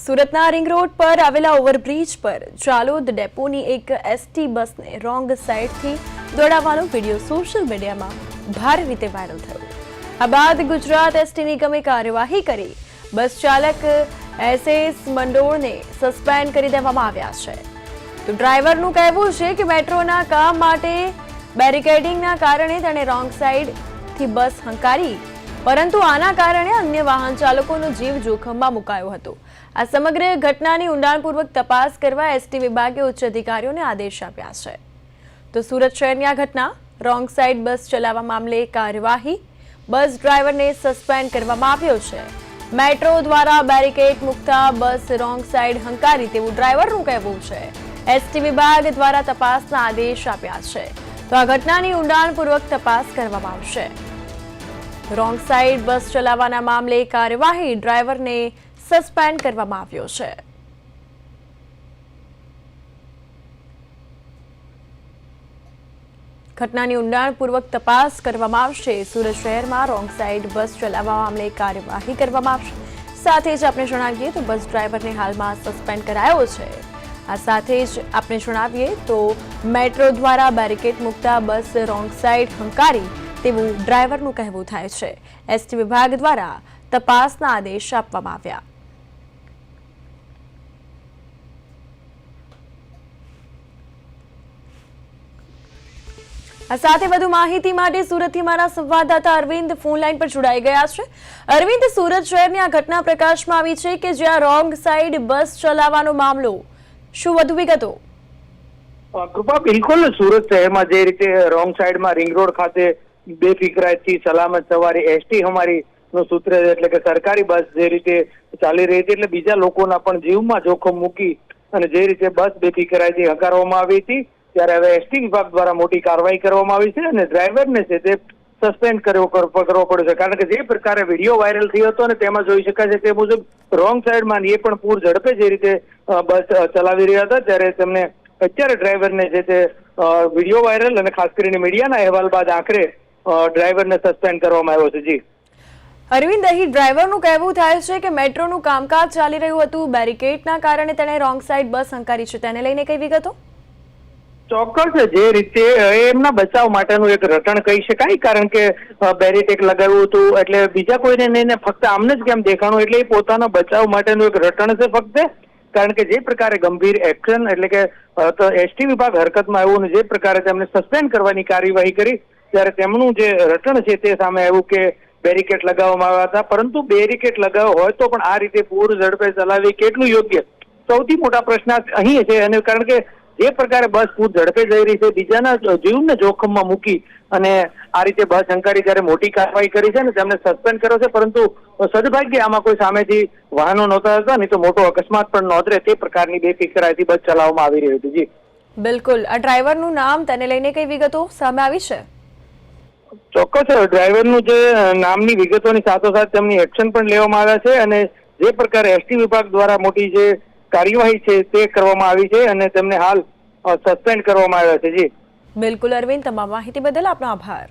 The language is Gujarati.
સુરતના રિંગ રોડ પર આવેલા ઓવરબ્રિજ પર જાલોદ ડેપોની એક એસટી બસને રોંગ સાઈડથી દોડાવવાનો વિડીયો સોશિયલ મીડિયામાં ભારે રીતે વાયરલ થયો. આ બાદ ગુજરાત એસટી નિગમે કાર્યવાહી કરી બસ ચાલક એસએસ મંડોળને સસ્પેન્ડ કરી દેવામાં આવ્યા છે. તો ડ્રાઈવરનું કહેવું છે કે મેટ્રોના કામ માટે બેરિકેડિંગના કારણે તેણે રોંગ સાઈડથી બસ હંકારી, પરંતુ આના કારણે અન્ય વાહન ચાલકોનો જીવ જોખમમાં મુકાયો હતો. આ સમગ્ર ઘટનાની ઊંડાણપૂર્વક તપાસ કરવા એસટી વિભાગે ઉચ્ચ અધિકારીઓને આદેશ આપ્યા છે. તો સુરત શહેરની આ ઘટના, રોંગ સાઈડ બસ ચલાવવા મામલે કાર્યવાહી, બસ ડ્રાઈવરને સસ્પેન્ડ કરવામાં આવ્યો છે. મેટ્રો દ્વારા બેરિકેડ મૂકતા બસ રોંગ સાઈડ હંકારી તેવું ડ્રાઈવરનું કહેવું છે. એસટી વિભાગ દ્વારા તપાસના આદેશ આપ્યા છે. તો આ ઘટનાની ઊંડાણપૂર્વક તપાસ કરવામાં આવશે. રોંગ સાઈડ બસ ચલાવવાના મામલે કાર્યવાહી, ડ્રાઈવરને સસ્પેન્ડ કરવામાં આવ્યો છે. ઘટનાની ઊંડાણપૂર્વક તપાસ કરવામાં આવશે. સુરત શહેરમાં રોંગ સાઈડ બસ ચલાવવા મામલે કાર્યવાહી કરવામાં આવશે. સાથે જ આપણે જણાવીએ તો બસ ડ્રાઈવરને હાલમાં સસ્પેન્ડ કરાયો છે. આ સાથે જ આપણે જણાવીએ તો મેટ્રો દ્વારા બેરિકેડ મૂકતા બસ રોંગ સાઈડ હંકારી તેવું ડ્રાઈવરનું કહેવું થાય છે. એસટી વિભાગ દ્વારા તપાસના આદેશ આપવામાં આવ્યા. આ સાથે વધુ માહિતી માટે સુરતથી મારા સંવાદદાતા અરવિંદ ફોન લાઈન પર જોડાઈ ગયા છે. અરવિંદ, સુરત શહેરની આ ઘટના પ્રકાશમાં આવી છે કે જ્યાં રોંગ સાઈડ બસ ચલાવવાનો મામલો, શું વધુ વિગતો? કૃપા, બિલકુલ સુરત શહેરમાં જે રીતે રોંગ સાઈડમાં રિંગ રોડ ખાતે બેફિકરાઈથી સલામત સવારી એસટી અમારી નું સૂત્ર છે, એટલે કે સરકારી બસ જે રીતે ચાલી રહી હતી, એટલે બીજા લોકોના પણ જીવમાં જોખમ મૂકી અને જે રીતે બસ બેફિકરાઈથી હકારવામાં આવી હતી, ત્યારે હવે એસટી વિભાગ દ્વારા મોટી કાર્યવાહી કરવામાં આવી છે અને ડ્રાઈવરને છે તે સસ્પેન્ડ કરવો પડ્યો છે. કારણ કે જે પ્રકારે વિડીયો વાયરલ થયો હતો અને તેમાં જોઈ શકાય છે તે મુજબ રોંગ સાઈડમાં એ પણ પૂર ઝડપે જે રીતે બસ ચલાવી રહ્યા હતા, ત્યારે તેમને અત્યારે ડ્રાઈવરને છે તે વિડીયો વાયરલ અને ખાસ કરીને મીડિયાના અહેવાલ બાદ આખરે ડ્રાઈવરને સસ્પેન્ડ કરવામાં આવ્યો છે. જી અરવિંદ, અહીં ડ્રાઈવરનું કહેવું થાય છે કે મેટ્રોનું કામકાજ ચાલી રહ્યું હતું, બેરિકેડના કારણે તેણે રોંગ સાઈડ બસ હંકારી છે. તેને લઈને કઈ વિગતો? ચોક્કસ, જે રીતે એમના બચાવ માટેનું એક રટણ કહી શકાય, કારણ કે બેરિકેડ લગાવ્યું હતું એટલે બીજા કોઈને નહીં, ફક્ત આમને જ કેમ દેખાણું, એટલે એ પોતાના બચાવ માટેનું એક રટણ છે ફક્ત. કારણ કે જે પ્રકારે ગંભીર એક્શન એટલે કે એસટી વિભાગ હરકતમાં આવ્યું અને જે પ્રકારે તેમને સસ્પેન્ડ કરવાની કાર્યવાહી કરી, ત્યારે તેમનું જે રટણ છે તે સામે આવ્યું કે બેરિકેડ લગાવવામાં આવ્યા હતા, પરંતુ બેરિકેડ લગાવ્યો હોય તો પણ આ રીતે પૂર ઝડપે ચલાવી કેટલું યોગ્ય, સૌથી મોટા પ્રશ્ન અહીં છે. અને કારણ કે જે પ્રકારે બસ પૂર ઝડપે જઈ રહી છે, બીજાના જીવને જોખમમાં મૂકી અને આ રીતે બસ હંકારી ત્યારે મોટી કાર્યવાહી કરી છે અને તેમને સસ્પેન્ડ કર્યો છે, પરંતુ સદભાગ્ય આમાં કોઈ સામેથી વાહનો નહોતા હતા, નહીં તો મોટો અકસ્માત પણ નોંધે તે પ્રકારની બેફિકરાઈથી બસ ચલાવવામાં આવી રહી હતી. જી બિલકુલ. આ ડ્રાઈવરનું નામ, તેને લઈને કઈ વિગતો સામે આવી છે? ચોક્કસ, ડ્રાઈવરનું જે નામની વિગતોની સાથોસાથ તેમની એક્શન પણ લેવામાં આવ્યા છે અને જે પ્રકારે એસટી વિભાગ દ્વારા મોટી જે કાર્યવાહી છે તે કરવામાં આવી છે અને તેમને હાલ સસ્પેન્ડ કરવામાં આવ્યા છે. જી બિલકુલ અરવિંદ, તમામ માહિતી બદલ આપનો આભાર.